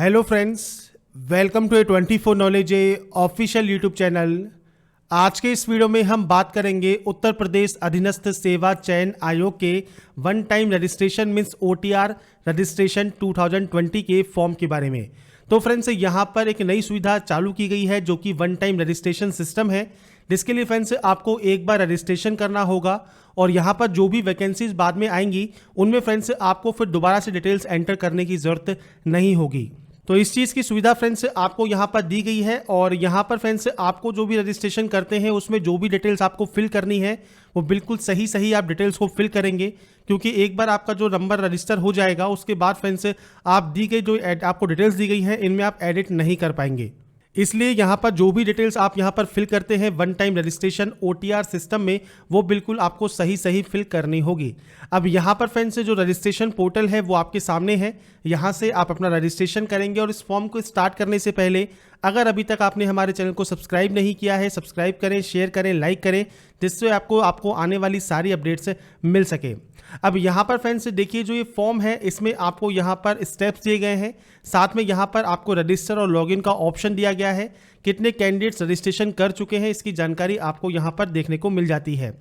Hello friends, welcome to A 24 knowledge official YouTube channel. आज के इस वीडियो में हम बात करेंगे उत्तर प्रदेश अधीनस्थ सेवा चयन आयोग के one time registration means OTR registration 2020 के फॉर्म के बारे में। तो फ्रेंड्स, यहाँ पर एक नई सुविधा चालू की गई है जो कि वन टाइम रजिस्ट्रेशन सिस्टम है, जिसके लिए फ्रेंड्स आपको एक बार रजिस्ट्रेशन करना होगा और यहाँ पर जो भी वैकेंसीज बाद में आएंगी उनमें फ्रेंड्स आपको फिर दोबारा से डिटेल्स एंटर करने की ज़रूरत नहीं होगी। तो इस चीज़ की सुविधा फ्रेंड्स आपको यहाँ पर दी गई है और यहाँ पर फ्रेंड्स आपको जो भी रजिस्ट्रेशन करते हैं उसमें जो भी डिटेल्स आपको फिल करनी है वो बिल्कुल सही आप डिटेल्स को फिल करेंगे, क्योंकि एक बार आपका जो नंबर रजिस्टर हो जाएगा उसके बाद फ्रेंड्स आप दी गई जो आपको डिटेल्स दी गई हैं इनमें आप एडिट नहीं कर पाएंगे। इसलिए यहाँ पर जो भी डिटेल्स आप यहाँ पर फिल करते हैं one time registration OTR system में वो बिल्कुल आपको सही फिल करनी होगी। अब यहाँ पर फ्रेंड्स जो रजिस्ट्रेशन पोर्टल है वो आपके सामने है, यहाँ से आप अपना रजिस्ट्रेशन करेंगे और इस फॉर्म को स्टार्ट करने से पहले अगर अभी तक आपने हमारे चैनल को सब्सक्राइब नहीं किया है, सब्सक्राइब करें, शेयर करें, लाइक करें, जिससे आपको आने वाली सारी अपडेट्स मिल सके। अब यहाँ पर फ्रेंड्स देखिए, जो ये फॉर्म है इसमें आपको यहाँ पर स्टेप्स दिए गए हैं, साथ में यहाँ पर आपको रजिस्टर और लॉगिन का ऑप्शन दिया गया है। कितने कैंडिडेट्स रजिस्ट्रेशन कर चुके हैं इसकी जानकारी आपको यहाँ पर देखने को मिल जाती है।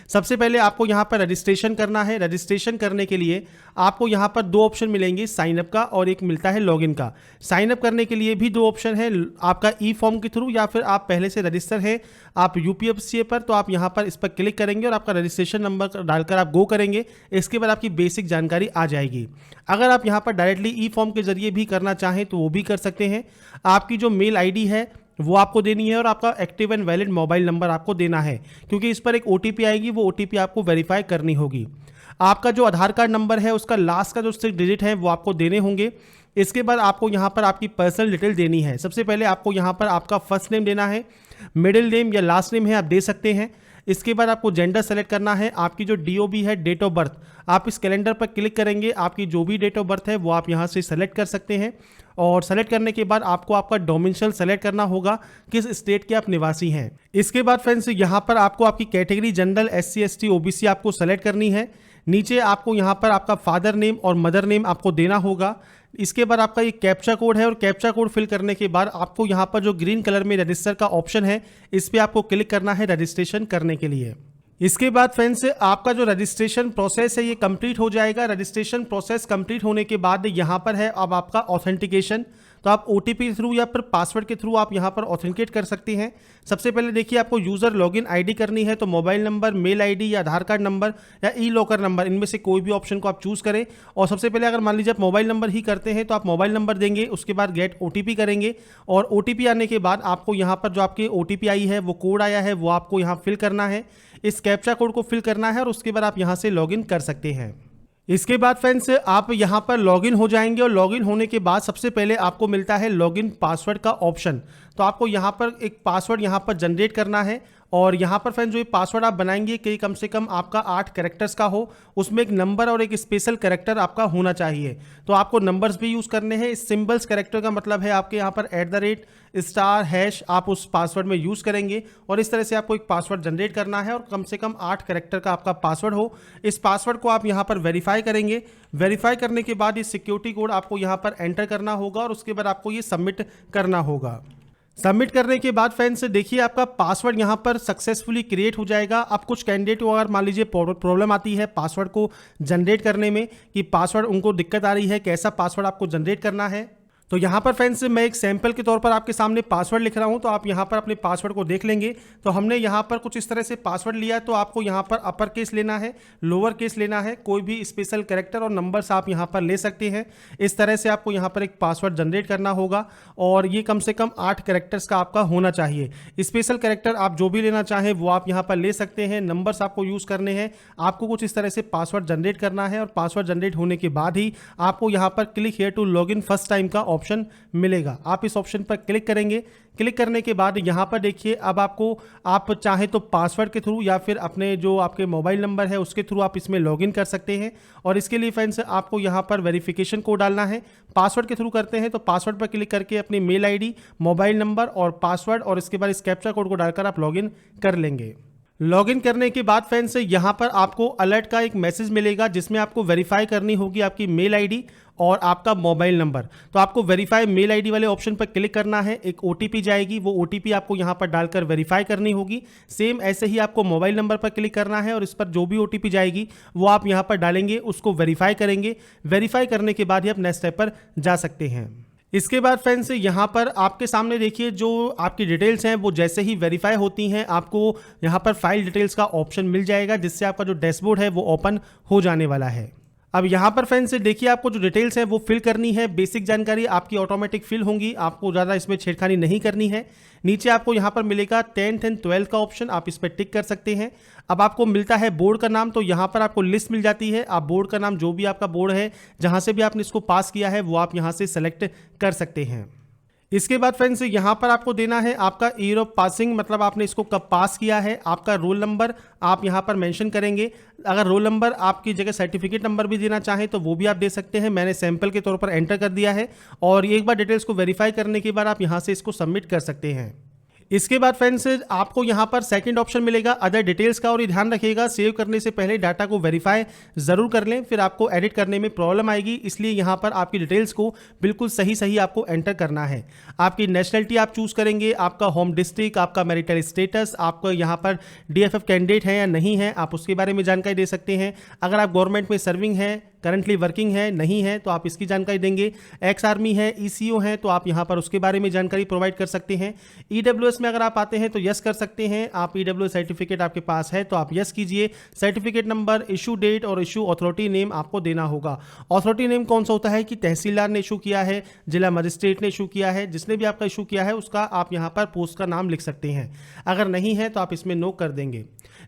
सबसे पहले आपको यहाँ पर रजिस्ट्रेशन करना है। रजिस्ट्रेशन करने के लिए आपको यहाँ पर दो ऑप्शन मिलेंगे, साइन अप का और एक मिलता है लॉगिन का। साइन अप करने के लिए भी दो ऑप्शन है, आपका ई फॉर्म के थ्रू या फिर आप पहले से रजिस्टर हैं आप UPSCA पर, तो आप यहाँ पर इस पर क्लिक करेंगे और आपका रजिस्ट्रेशन नंबर डालकर आप गो करेंगे। इसके बाद आपकी बेसिक जानकारी आ जाएगी। अगर आप यहाँ पर डायरेक्टली ई फॉर्म के जरिए भी करना चाहें तो वो भी कर सकते हैं। आपकी जो मेल ID है वो आपको देनी है और आपका active and valid mobile number आपको देना है, क्योंकि इस पर एक OTP आएगी, वो OTP आपको वेरीफाई करनी होगी। आपका जो आधार कार्ड नंबर है उसका लास्ट का जो 6 डिजिट है वो आपको देने होंगे। इसके बाद आपको यहाँ पर आपकी पर्सनल डिटेल देनी है। सबसे पहले आपको यहाँ पर आपका फर्स्ट नेम देना है, मिडिल नेम या लास्ट नेम है आप दे सकते हैं। इसके बाद आपको जेंडर सेलेक्ट करना है। आपकी जो DOB है, डेट ऑफ बर्थ, आप इस कैलेंडर पर क्लिक करेंगे, आपकी जो भी डेट ऑफ बर्थ है वो आप यहाँ से सेलेक्ट कर सकते हैं। और सेलेक्ट करने के बाद आपको आपका डोमिसाइल सेलेक्ट करना होगा, किस स्टेट के आप निवासी हैं। इसके बाद फ्रेंड्स यहाँ पर आपको आपकी category general, SC ST OBC आपको सेलेक्ट करनी है। नीचे आपको यहाँ पर आपका फादर नेम और मदर नेम आपको देना होगा। इसके बाद आपका ये कैप्चा कोड है और कैप्चा कोड फिल करने के बाद आपको यहाँ पर जो ग्रीन कलर में रजिस्टर का ऑप्शन है इस पर आपको क्लिक करना है रजिस्ट्रेशन करने के लिए। इसके बाद फ्रेंड्स आपका जो रजिस्ट्रेशन प्रोसेस है ये कंप्लीट हो जाएगा। रजिस्ट्रेशन प्रोसेस कंप्लीट होने के बाद यहाँ पर है अब आपका ऑथेंटिकेशन। तो आप OTP के थ्रू या फिर पासवर्ड के थ्रू आप यहाँ पर ऑथेंटिकेट कर सकते हैं। सबसे पहले देखिए, आपको यूज़र लॉगिन ID करनी है, तो मोबाइल नंबर, मेल ID या आधार कार्ड नंबर या ई-लॉकर नंबर, इनमें से कोई भी ऑप्शन को आप चूज़ करें। और सबसे पहले अगर मान लीजिए आप मोबाइल नंबर ही करते हैं तो आप मोबाइल नंबर देंगे, उसके बाद गेट OTP करेंगे और OTP आने के बाद आपको यहाँ पर जो आपकी OTP आई है, वो कोड आया है, वो आपको यहाँ फिल करना है। इस कैप्चा कोड को फिल करना है और उसके बाद आप यहाँ से लॉगिन कर सकते हैं। इसके बाद फ्रेंड्स आप यहाँ पर लॉगिन हो जाएंगे और लॉगिन होने के बाद सबसे पहले आपको मिलता है लॉगिन पासवर्ड का ऑप्शन। तो आपको यहाँ पर एक पासवर्ड यहाँ पर जनरेट करना है और यहाँ पर फ्रेंड्स जो ये पासवर्ड आप बनाएंगे कि कम से कम आपका 8 कैरेक्टर्स का हो, उसमें एक नंबर और एक स्पेशल कैरेक्टर आपका होना चाहिए। तो आपको नंबर्स भी यूज़ करने हैं। इस सिंबल्स कैरेक्टर का मतलब है आपके यहाँ पर @ आप उस पासवर्ड में यूज़ करेंगे और इस तरह से आपको एक पासवर्ड जनरेट करना है और कम से कम 8 कैरेक्टर का आपका पासवर्ड हो। इस पासवर्ड को आप यहाँ पर वेरीफाई करेंगे। वेरीफाई करने के बाद ये सिक्योरिटी कोड आपको यहाँ पर एंटर करना होगा और उसके बाद आपको ये सबमिट करना होगा। सबमिट करने के बाद फ्रेंड्स देखिए, आपका पासवर्ड यहाँ पर सक्सेसफुली क्रिएट हो जाएगा। अब कुछ कैंडिडेट को अगर मान लीजिए प्रॉब्लम आती है पासवर्ड को जनरेट करने में, कि पासवर्ड उनको दिक्कत आ रही है, कैसा पासवर्ड आपको जनरेट करना है, तो यहाँ पर फ्रेंड्स मैं एक सैंपल के तौर पर आपके सामने पासवर्ड लिख रहा हूँ, तो आप यहाँ पर अपने पासवर्ड को देख लेंगे। तो हमने यहाँ पर कुछ इस तरह से पासवर्ड लिया है, तो आपको यहाँ पर अपर केस लेना है, लोअर केस लेना है, कोई भी स्पेशल कैरेक्टर और नंबर्स आप यहाँ पर ले सकते हैं। इस तरह से आपको यहाँ पर एक पासवर्ड जनरेट करना होगा और ये कम से कम 8 कैरेक्टर्स का आपका होना चाहिए। स्पेशल कैरेक्टर आप जो भी लेना चाहें वो आप यहाँ पर ले सकते हैं। नंबर्स आपको यूज़ करने हैं। आपको कुछ इस तरह से पासवर्ड जनरेट करना है और पासवर्ड जनरेट होने के बाद ही आपको यहाँ पर click here to login first time का ऑप्शन मिलेगा। आप इस ऑप्शन पर क्लिक करेंगे। क्लिक करने के बाद यहाँ पर देखिए, अब आपको आप चाहे तो पासवर्ड के थ्रू या फिर अपने जो आपके मोबाइल नंबर है उसके थ्रू आप इसमें लॉगिन कर सकते हैं। और इसके लिए फ्रेंड्स आपको यहाँ पर वेरिफिकेशन कोड डालना है। पासवर्ड के थ्रू करते हैं तो पासवर्ड पर क्लिक करके अपनी मेल ID, मोबाइल नंबर और पासवर्ड और इसके बाद इस कैप्चा कोड को डालकर आप लॉगिन कर लेंगे। लॉगिन करने के बाद फ्रेंड्स यहाँ पर आपको अलर्ट का एक मैसेज मिलेगा जिसमें आपको वेरीफाई करनी होगी आपकी मेल ID और आपका मोबाइल नंबर। तो आपको वेरीफाई मेल आईडी वाले ऑप्शन पर क्लिक करना है, एक ओटीपी जाएगी, वो ओटीपी आपको यहाँ पर डालकर वेरीफाई करनी होगी। सेम ऐसे ही आपको मोबाइल नंबर पर क्लिक करना है और इस पर जो भी ओटीपी जाएगी वो आप यहाँ पर डालेंगे, उसको वेरीफाई करेंगे। वेरीफाई करने के बाद ही आप नेक्स्ट स्टेप पर जा सकते हैं। इसके बाद फ्रेंड्स यहाँ पर आपके सामने देखिए जो आपकी डिटेल्स हैं वो जैसे ही वेरीफाई होती हैं आपको यहाँ पर फाइल डिटेल्स का ऑप्शन मिल जाएगा, जिससे आपका जो डैशबोर्ड है वो ओपन हो जाने वाला है। अब यहाँ पर फ्रेंड्स देखिए आपको जो डिटेल्स है वो फिल करनी है। बेसिक जानकारी आपकी ऑटोमेटिक फिल होंगी, आपको ज़्यादा इसमें छेड़खानी नहीं करनी है। नीचे आपको यहाँ पर मिलेगा 10th एंड 12th का ऑप्शन, आप इस पर टिक कर सकते हैं। अब आपको मिलता है बोर्ड का नाम, तो यहाँ पर आपको लिस्ट मिल जाती है। आप बोर्ड का नाम जो भी आपका बोर्ड है जहाँ से भी आपने इसको पास किया है वो आप यहाँ से सेलेक्ट कर सकते हैं। इसके बाद फ्रेंड्स यहाँ पर आपको देना है आपका ईयर ऑफ पासिंग, मतलब आपने इसको कब पास किया है। आपका रोल नंबर आप यहाँ पर मेंशन करेंगे। अगर रोल नंबर आपकी जगह सर्टिफिकेट नंबर भी देना चाहें तो वो भी आप दे सकते हैं। मैंने सैंपल के तौर पर एंटर कर दिया है और एक बार डिटेल्स को वेरीफाई करने के बाद आप यहाँ से इसको सबमिट कर सकते हैं। इसके बाद फ्रेंड्स आपको यहाँ पर सेकंड ऑप्शन मिलेगा अदर डिटेल्स का, और ये ध्यान रखिएगा सेव करने से पहले डाटा को वेरीफाई जरूर कर लें, फिर आपको एडिट करने में प्रॉब्लम आएगी। इसलिए यहाँ पर आपकी डिटेल्स को बिल्कुल सही आपको एंटर करना है। आपकी नेशनलिटी आप चूज करेंगे, आपका होम डिस्ट्रिक्ट, आपका मैरिटल स्टेटस, आपको यहाँ पर DFF कैंडिडेट है या नहीं है आप उसके बारे में जानकारी दे सकते हैं। अगर आप गवर्नमेंट में सर्विंग है, करंटली वर्किंग है, नहीं है तो आप इसकी जानकारी देंगे। एक्स आर्मी है, ECO है तो आप यहाँ पर उसके बारे में जानकारी प्रोवाइड कर सकते हैं। EWS में अगर आप आते हैं तो यस कर सकते हैं। आप EWS सर्टिफिकेट आपके पास है तो आप यस कीजिए। सर्टिफिकेट नंबर, इशू डेट और इशू अथॉरिटी नेम आपको देना होगा। अथॉरिटी नेम कौन सा होता है कि तहसीलदार ने इशू किया है, जिला मजिस्ट्रेट ने इशू किया है, जिसने भी आपका इशू किया है उसका आप यहाँ पर पोस्ट का नाम लिख सकते हैं। अगर नहीं है तो आप इसमें नो कर देंगे।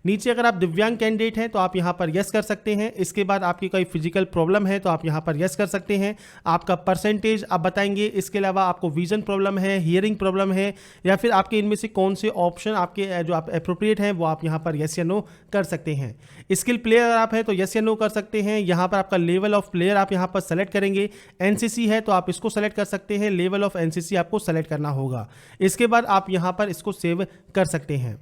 नीचे अगर आप दिव्यांग कैंडिडेट हैं तो आप यहाँ पर यस कर सकते हैं। इसके बाद आपकी कोई फिजिकल प्रॉब्लम है तो आप यहाँ पर यस कर सकते हैं। आपका परसेंटेज आप बताएंगे। इसके अलावा आपको विजन प्रॉब्लम है, हियरिंग प्रॉब्लम है, या फिर आपके इनमें से कौन से ऑप्शन आपके जो आप अप्रोप्रिएट हैं वो आप यहाँ पर यस या नो कर सकते हैं। स्किल प्लेयर अगर आप हैं तो यस या नो कर सकते हैं। यहाँ पर आपका लेवल ऑफ प्लेयर आप यहाँ पर सेलेक्ट करेंगे। NCC है तो आप इसको सेलेक्ट कर सकते हैं, लेवल ऑफ NCC आपको सेलेक्ट करना होगा। इसके बाद आप यहाँ पर इसको सेव कर सकते हैं।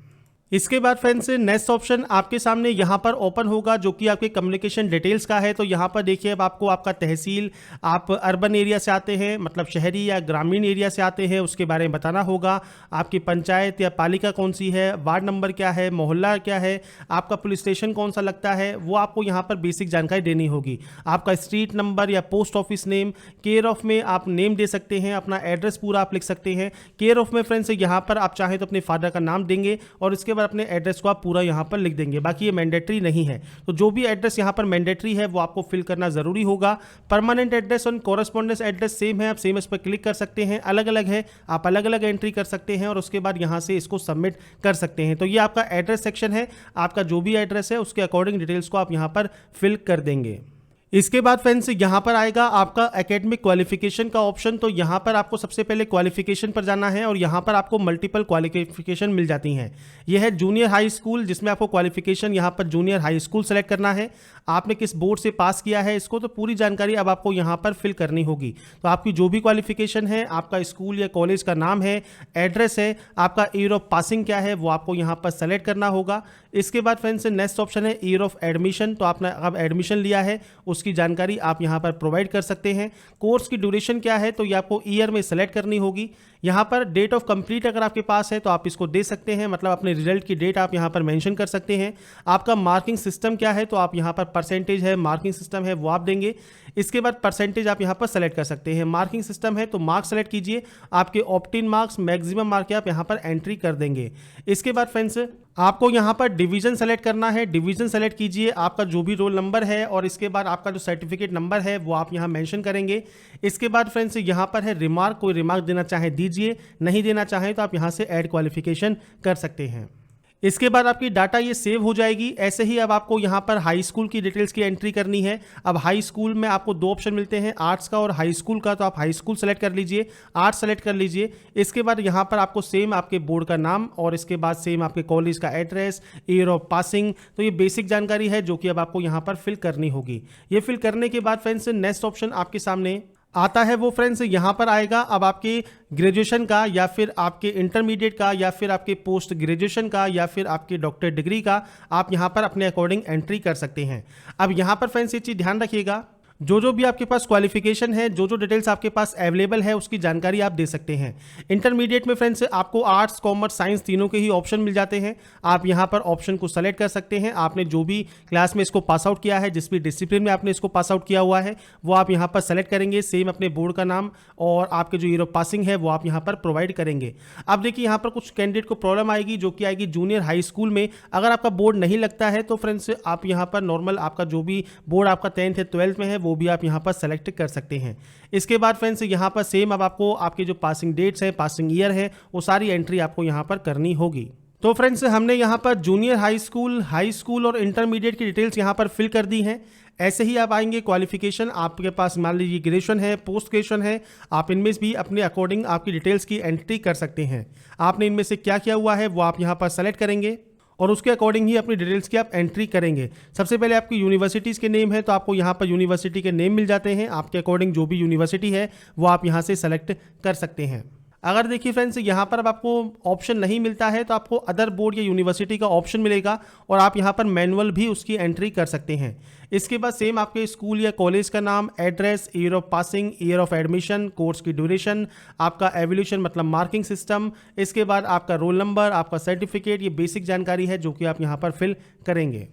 इसके बाद फ्रेंड्स नेक्स्ट ऑप्शन आपके सामने यहाँ पर ओपन होगा जो कि आपके कम्युनिकेशन डिटेल्स का है। तो यहाँ पर देखिए अब आपको आपका तहसील, आप अर्बन एरिया से आते हैं मतलब शहरी या ग्रामीण एरिया से आते हैं उसके बारे में बताना होगा। आपकी पंचायत या पालिका कौन सी है, वार्ड नंबर क्या है, मोहल्ला क्या है, आपका पुलिस स्टेशन कौन सा लगता है, वो आपको यहाँ पर बेसिक जानकारी देनी होगी। आपका स्ट्रीट नंबर या post office name, care of में आप नेम दे सकते हैं, अपना एड्रेस पूरा आप लिख सकते हैं। केयर ऑफ में फ्रेंड्स यहाँ पर आप चाहें तो अपने फादर का नाम देंगे और इसके अपने एड्रेस को आप पूरा यहां पर लिख देंगे। बाकी ये मैंडेटरी नहीं है, तो जो भी एड्रेस यहां पर मैंडेटरी है वो आपको फिल करना जरूरी होगा। परमानेंट एड्रेस और कॉरेस्पॉन्डेंस एड्रेस सेम है, आप सेम इस पर क्लिक कर सकते हैं। अलग अलग है, आप अलग अलग एंट्री कर सकते हैं और उसके बाद यहां से इसको सबमिट कर सकते हैं। तो ये आपका एड्रेस सेक्शन है, आपका जो भी एड्रेस है उसके अकॉर्डिंग डिटेल्स को आप यहां पर फिल कर देंगे। इसके बाद फ्रेंड्स यहाँ पर आएगा आपका एकेडमिक क्वालिफिकेशन का ऑप्शन। तो यहाँ पर आपको सबसे पहले क्वालिफिकेशन पर जाना है और यहाँ पर आपको मल्टीपल क्वालिफिकेशन मिल जाती हैं। यह है जूनियर हाई स्कूल, जिसमें आपको क्वालिफिकेशन यहाँ पर जूनियर हाई स्कूल सेलेक्ट करना है। आपने किस बोर्ड से पास किया है इसको तो पूरी जानकारी अब आपको यहाँ पर फिल करनी होगी। तो आपकी जो भी क्वालिफिकेशन है, आपका स्कूल या कॉलेज का नाम है, एड्रेस है, आपका ईयर ऑफ पासिंग क्या है वो आपको यहाँ पर सेलेक्ट करना होगा। इसके बाद फ्रेंड्स नेक्स्ट ऑप्शन है ईयर ऑफ एडमिशन। तो आपने अब एडमिशन लिया है उसकी जानकारी आप यहाँ पर प्रोवाइड कर सकते हैं। कोर्स की ड्यूरेशन क्या है तो ये आपको ईयर में सेलेक्ट करनी होगी। यहाँ पर डेट ऑफ कंप्लीट अगर आपके पास है तो आप इसको दे सकते हैं, मतलब अपने रिजल्ट की डेट आप यहाँ पर मेंशन कर सकते हैं। आपका मार्किंग सिस्टम क्या है तो आप यहाँ पर परसेंटेज है, मार्किंग सिस्टम है वो आप देंगे। इसके बाद परसेंटेज आप यहाँ पर सेलेक्ट कर सकते हैं। मार्किंग सिस्टम है तो मार्क्स सेलेक्ट कीजिए, आपके ऑप्टिन मार्क्स मैक्सिमम मार्क आप यहाँ पर एंट्री कर देंगे। इसके बाद फ्रेंड्स आपको यहाँ पर डिवीजन सेलेक्ट करना है, डिवीजन सेलेक्ट कीजिए, आपका जो भी रोल नंबर है और इसके बाद आपका जो सर्टिफिकेट नंबर है वो आप यहाँ मेंशन करेंगे। इसके बाद फ्रेंड्स यहाँ पर है रिमार्क, कोई रिमार्क देना चाहे दीजिए, नहीं देना चाहे तो आप यहाँ से ऐड क्वालिफिकेशन कर सकते हैं। इसके बाद आपकी डाटा ये सेव हो जाएगी। ऐसे ही अब आपको यहाँ पर हाई स्कूल की डिटेल्स की एंट्री करनी है। अब हाई स्कूल में आपको दो ऑप्शन मिलते हैं, आर्ट्स का और हाई स्कूल का। तो आप हाई स्कूल सेलेक्ट कर लीजिए, आर्ट्स सेलेक्ट कर लीजिए। इसके बाद यहाँ पर आपको सेम आपके बोर्ड का नाम और इसके बाद सेम आपके कॉलेज का एड्रेस, ईयर ऑफ पासिंग। तो ये बेसिक जानकारी है जो कि अब आपको यहाँ पर फिल करनी होगी। ये फिल करने के बाद फ्रेंड्स नेक्स्ट ऑप्शन आपके सामने आता है वो फ्रेंड्स यहाँ पर आएगा। अब आपके ग्रेजुएशन का या फिर आपके इंटरमीडिएट का या फिर आपके पोस्ट ग्रेजुएशन का या फिर आपके डॉक्टर डिग्री का आप यहाँ पर अपने अकॉर्डिंग एंट्री कर सकते हैं। अब यहाँ पर फ्रेंड्स ये चीज़ ध्यान रखिएगा, जो भी आपके पास क्वालिफिकेशन है, जो डिटेल्स आपके पास अवेलेबल है, उसकी जानकारी आप दे सकते हैं। इंटरमीडिएट में फ्रेंड्स आपको आर्ट्स, कॉमर्स, साइंस तीनों के ही ऑप्शन मिल जाते हैं। आप यहाँ पर ऑप्शन को सेलेक्ट कर सकते हैं। आपने जो भी क्लास में इसको पास आउट किया है, जिस भी डिसिप्लिन में आपने इसको पास आउट किया हुआ है, वो आप यहाँ पर सेलेक्ट करेंगे। सेम अपने बोर्ड का नाम और आपके जो ईयर ऑफ पासिंग है वो आप यहाँ पर प्रोवाइड करेंगे। अब देखिए यहाँ पर कुछ कैंडिडेट को प्रॉब्लम आएगी, जो कि आएगी जूनियर हाई स्कूल में। अगर आपका बोर्ड नहीं लगता है तो फ्रेंड्स आप यहाँ पर नॉर्मल आपका जो भी बोर्ड आपका 10th है 12th में है वो भी आप यहाँ पर सेलेक्ट कर सकते हैं। इसके बाद फ्रेंड्स यहाँ पर सेम अब आपको आपके जो पासिंग डेट्स हैं, पासिंग ईयर है, वो सारी एंट्री आपको यहाँ पर करनी होगी। तो फ्रेंड्स हमने यहाँ पर जूनियर हाई स्कूल और इंटरमीडिएट की डिटेल्स यहाँ पर फिल कर दी हैं। ऐसे ही आप आएंगे क्वालिफिकेशन, आपके पास मान लीजिए ग्रेजुएशन है, पोस्ट ग्रेजुएशन है, आप इनमें भी अपने अकॉर्डिंग आपकी डिटेल्स की एंट्री कर सकते हैं। आपने इनमें से क्या किया हुआ है वो आप यहाँ पर सेलेक्ट करेंगे और उसके अकॉर्डिंग ही अपनी डिटेल्स की आप एंट्री करेंगे। सबसे पहले आपकी यूनिवर्सिटीज़ के नेम है, तो आपको यहाँ पर यूनिवर्सिटी के नेम मिल जाते हैं। आपके अकॉर्डिंग जो भी यूनिवर्सिटी है वो आप यहाँ से सेलेक्ट कर सकते हैं। अगर देखिए फ्रेंड्स यहाँ पर अब आपको ऑप्शन नहीं मिलता है तो आपको अदर बोर्ड या यूनिवर्सिटी का ऑप्शन मिलेगा और आप यहाँ पर मैनुअल भी उसकी एंट्री कर सकते हैं। इसके बाद सेम आपके स्कूल या कॉलेज का नाम, address, year of passing, year of admission, course की ड्यूरेशन, आपका एवोल्यूशन मतलब मार्किंग सिस्टम, इसके बाद आपका रोल नंबर, आपका सर्टिफिकेट, ये बेसिक जानकारी है जो कि आप यहाँ पर फिल करेंगे।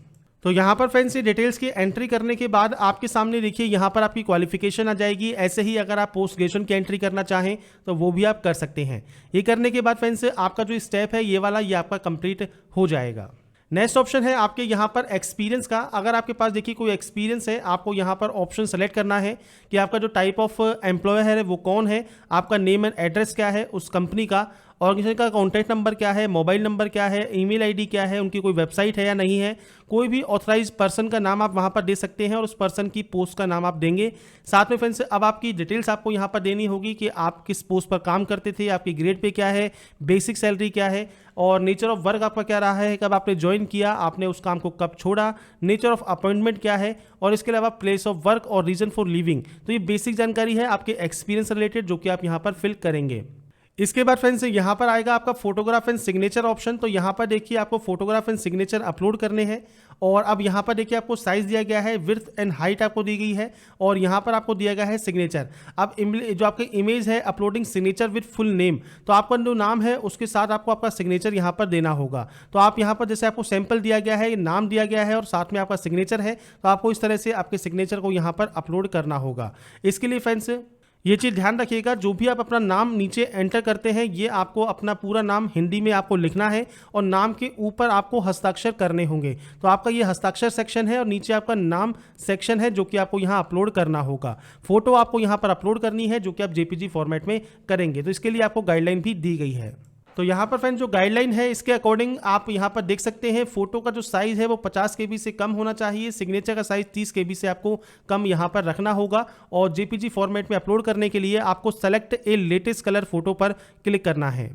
तो यहाँ पर फ्रेंड्स ये डिटेल्स की एंट्री करने के बाद आपके सामने देखिए यहाँ पर आपकी क्वालिफिकेशन आ जाएगी। ऐसे ही अगर आप पोस्ट ग्रेजुएशन की एंट्री करना चाहें तो वो भी आप कर सकते हैं। ये करने के बाद फ्रेंड्स आपका जो स्टेप है ये वाला, ये आपका कंप्लीट हो जाएगा। नेक्स्ट ऑप्शन है आपके यहाँ पर एक्सपीरियंस का। अगर आपके पास देखिए कोई एक्सपीरियंस है, आपको यहाँ पर ऑप्शन सेलेक्ट करना है कि आपका जो टाइप ऑफ एम्प्लॉयर है वो कौन है, आपका नेम एंड एड्रेस क्या है उस कंपनी का, ऑर्गेनाइजेशन का कॉन्टैक्ट नंबर क्या है, मोबाइल नंबर क्या है, ईमेल आईडी क्या है, उनकी कोई वेबसाइट है या नहीं है, कोई भी ऑथराइज पर्सन का नाम आप वहाँ पर दे सकते हैं और उस पर्सन की पोस्ट का नाम आप देंगे। साथ में फ्रेंड्स अब आपकी डिटेल्स आपको यहाँ पर देनी होगी कि आप किस पोस्ट पर काम करते थे, आपकी ग्रेड पे क्या है, बेसिक सैलरी क्या है और नेचर ऑफ वर्क आपका क्या रहा है, कब आपने ज्वाइन किया, आपने उस काम को कब छोड़ा, नेचर ऑफ अपॉइंटमेंट क्या है और इसके अलावा प्लेस ऑफ वर्क और रीजन फॉर लिविंग। तो ये बेसिक जानकारी है आपके एक्सपीरियंस रिलेटेड जो कि आप यहाँ पर फिल करेंगे। इसके बाद फ्रेंड्स यहाँ पर आएगा आपका फोटोग्राफ एंड सिग्नेचर ऑप्शन। तो यहाँ पर देखिए आपको फोटोग्राफ एंड सिग्नेचर अपलोड करने हैं और अब यहाँ पर देखिए आपको साइज दिया गया है, विड्थ एंड हाइट आपको दी गई है और यहाँ पर आपको दिया गया है सिग्नेचर। अब जो आपकी इमेज है uploading signature with full name, तो आपका जो नाम है उसके साथ आपको आपका सिग्नेचर यहाँ पर देना होगा। तो आप यहाँ पर जैसे आपको सैंपल दिया गया है, नाम दिया गया है और साथ में आपका सिग्नेचर है, तो आपको इस तरह से आपके सिग्नेचर को यहाँ पर अपलोड करना होगा। इसके लिए फ्रेंड्स ये चीज़ ध्यान रखिएगा, जो भी आप अपना नाम नीचे एंटर करते हैं ये आपको अपना पूरा नाम हिंदी में आपको लिखना है और नाम के ऊपर आपको हस्ताक्षर करने होंगे। तो आपका ये हस्ताक्षर सेक्शन है और नीचे आपका नाम सेक्शन है जो कि आपको यहाँ अपलोड करना होगा। फोटो आपको यहाँ पर अपलोड करनी है जो कि आप जेपीजी फॉर्मेट में करेंगे। तो इसके लिए आपको गाइडलाइन भी दी गई है। तो यहाँ पर फ्रेंड जो गाइडलाइन है इसके अकॉर्डिंग आप यहाँ पर देख सकते हैं, फोटो का जो साइज़ है वो 50 KB से कम होना चाहिए, सिग्नेचर का साइज़ 30 KB से आपको कम यहाँ पर रखना होगा और जेपीजी फॉर्मेट में अपलोड करने के लिए आपको सेलेक्ट ए लेटेस्ट कलर फोटो पर क्लिक करना है।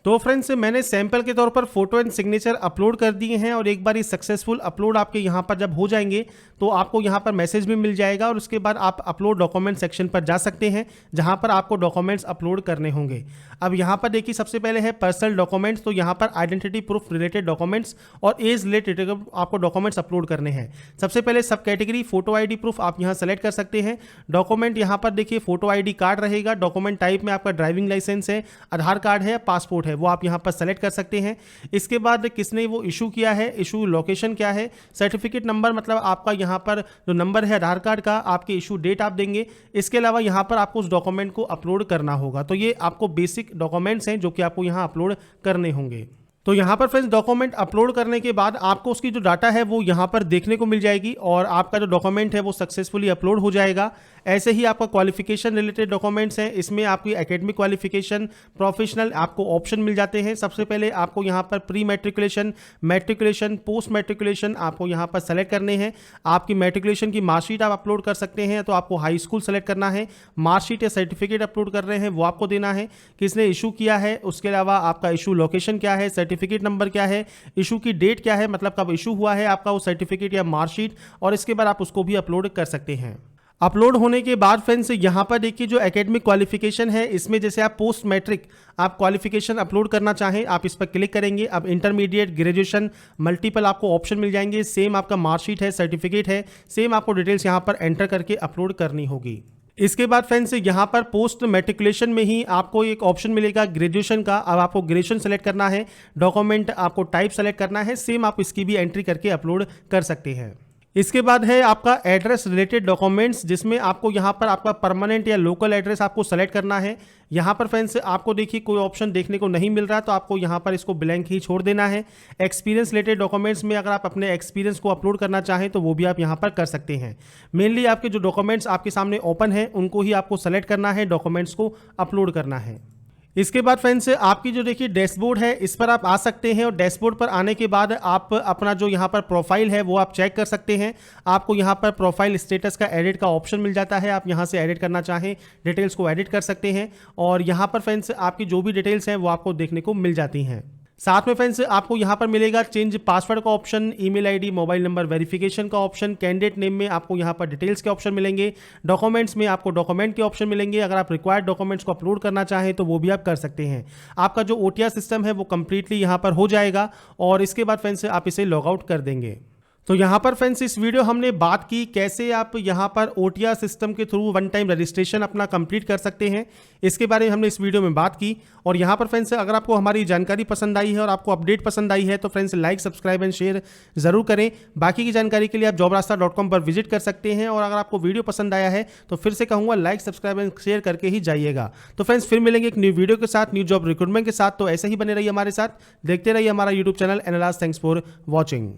तो फ्रेंड्स मैंने सैंपल के तौर पर फोटो एंड सिग्नेचर अपलोड कर दिए हैं और एक बार ये सक्सेसफुल अपलोड आपके यहाँ पर जब हो जाएंगे तो आपको यहाँ पर मैसेज भी मिल जाएगा और उसके बाद आप अपलोड डॉक्यूमेंट सेक्शन पर जा सकते हैं जहाँ पर आपको डॉक्यूमेंट्स अपलोड करने होंगे। अब यहाँ पर देखिए सबसे पहले है पर्सनल डॉक्यूमेंट्स। तो यहाँ पर आइडेंटिटी प्रूफ रिलेटेड डॉक्यूमेंट्स और एज रिलेटेड आपको डॉक्यूमेंट्स अपलोड करने हैं। सबसे पहले सब कैटेगरी फोटो ID प्रूफ आप यहाँ सेलेक्ट कर सकते हैं। डॉक्यूमेंट यहाँ पर देखिए फोटो ID कार्ड रहेगा। डॉक्यूमेंट टाइप में आपका ड्राइविंग लाइसेंस है, आधार कार्ड है, पासपोर्ट है, वो आप यहाँ पर सेलेक्ट कर सकते हैं। इसके बाद किसने वो इशू किया है, इशू लोकेशन क्या है, सर्टिफिकेट नंबर मतलब आपका यहाँ पर जो नंबर है आधार कार्ड का, आपके इशू डेट आप देंगे। इसके अलावा यहाँ पर आपको उस डॉक्यूमेंट को अपलोड करना होगा। तो ये आपको बेसिक डॉक्यूमेंट्स हैं जो कि आपको यहाँ अपलोड करने होंगे। तो यहाँ पर फ्रेंड्स डॉक्यूमेंट अपलोड करने के बाद आपको उसकी जो डाटा है वो यहाँ पर देखने को मिल जाएगी और आपका जो डॉक्यूमेंट है वो सक्सेसफुली अपलोड हो जाएगा। ऐसे ही आपका क्वालिफिकेशन रिलेटेड डॉक्यूमेंट्स हैं, इसमें आपकी एकेडमिक क्वालिफिकेशन, प्रोफेशनल आपको ऑप्शन मिल जाते हैं। सबसे पहले आपको यहाँ पर pre matriculation, matriculation, post matriculation आपको यहाँ पर सेलेक्ट करने हैं। आपकी मैट्रिकुलेशन की मार्कशीट आप अपलोड कर सकते हैं, तो आपको हाई स्कूल सेलेक्ट करना है। मार्कशीट या सर्टिफिकेट अपलोड कर रहे हैं वो आपको देना है, किसने इशू किया है, उसके अलावा आपका इशू लोकेशन क्या है, सर्टिफिकेट नंबर क्या है, इशू की डेट क्या है मतलब कब इशू हुआ है आपका वो सर्टिफिकेट या मार्कशीट, और इसके बाद आप उसको भी अपलोड कर सकते हैं। अपलोड होने के बाद फ्रेंड्स यहाँ पर देखिए जो एकेडमिक क्वालिफिकेशन है, इसमें जैसे आप पोस्ट मैट्रिक आप क्वालिफिकेशन अपलोड करना चाहें आप इस पर क्लिक करेंगे। अब इंटरमीडिएट, ग्रेजुएशन, मल्टीपल आपको ऑप्शन मिल जाएंगे। सेम आपका मार्कशीट है, सर्टिफिकेट है, सेम आपको डिटेल्स यहाँ पर एंटर करके अपलोड करनी होगी। इसके बाद फ्रेंड्स यहाँ पर पोस्ट मैट्रिकुलेशन में ही आपको एक ऑप्शन मिलेगा ग्रेजुएशन का। अब आपको ग्रेजुएशन सेलेक्ट करना है, डॉक्यूमेंट आपको टाइप सेलेक्ट करना है, सेम आप इसकी भी एंट्री करके अपलोड कर सकते हैं। इसके बाद है आपका एड्रेस रिलेटेड डॉक्यूमेंट्स, जिसमें आपको यहाँ पर आपका परमानेंट या लोकल एड्रेस आपको सेलेक्ट करना है। यहाँ पर फ्रेंड्स आपको देखिए कोई ऑप्शन देखने को नहीं मिल रहा, तो आपको यहाँ पर इसको ब्लैंक ही छोड़ देना है। एक्सपीरियंस रिलेटेड डॉक्यूमेंट्स में अगर आप अपने एक्सपीरियंस को अपलोड करना चाहें तो वो भी आप यहाँ पर कर सकते हैं। मेनली आपके जो डॉक्यूमेंट्स आपके सामने ओपन है उनको ही आपको सेलेक्ट करना है, डॉक्यूमेंट्स को अपलोड करना है। इसके बाद फ्रेंड्स आपकी जो देखिए डैशबोर्ड है इस पर आप आ सकते हैं, और डैशबोर्ड पर आने के बाद आप अपना जो यहाँ पर प्रोफाइल है वो आप चेक कर सकते हैं। आपको यहाँ पर प्रोफाइल स्टेटस का एडिट का ऑप्शन मिल जाता है, आप यहाँ से एडिट करना चाहें डिटेल्स को एडिट कर सकते हैं, और यहाँ पर फ्रेंड्स आपकी जो भी डिटेल्स हैं वो आपको देखने को मिल जाती हैं। साथ में फ्रेंड्स आपको यहाँ पर मिलेगा चेंज पासवर्ड का option, email ID, mobile number verification का ऑप्शन, कैंडिडेट नेम में आपको यहाँ पर डिटेल्स के ऑप्शन मिलेंगे, डॉक्यूमेंट्स में आपको डॉक्यूमेंट के ऑप्शन मिलेंगे। अगर आप रिक्वायर्ड डॉक्यूमेंट्स को अपलोड करना चाहें तो वो भी आप कर सकते हैं। आपका जो ओटीआर सिस्टम है वो कंप्लीटली यहाँ पर हो जाएगा, और इसके बाद फ्रेंड्स आप इसे लॉग आउट कर देंगे। तो यहाँ पर फ्रेंड्स इस वीडियो हमने बात की कैसे आप यहाँ पर ओटीआर सिस्टम के थ्रू वन टाइम रजिस्ट्रेशन अपना कंप्लीट कर सकते हैं, इसके बारे में हमने इस वीडियो में बात की। और यहाँ पर फ्रेंड्स अगर आपको हमारी जानकारी पसंद आई है और आपको अपडेट पसंद आई है तो friends like, subscribe and share जरूर करें। बाकी की जानकारी के लिए आप jobrasta.com पर विजिट कर सकते हैं, और अगर आपको वीडियो पसंद आया है तो फिर से कहूँगा लाइक, सब्सक्राइब एंड शेयर करके ही जाइएगा। तो फ्रेंड्स फिर मिलेंगे एक न्यू वीडियो के साथ, न्यू जॉब रिक्रूटमेंट के साथ। तो ऐसे ही बने रहिए हमारे साथ, देखते रहिए हमारा YouTube channel analyse. Thanks for watching.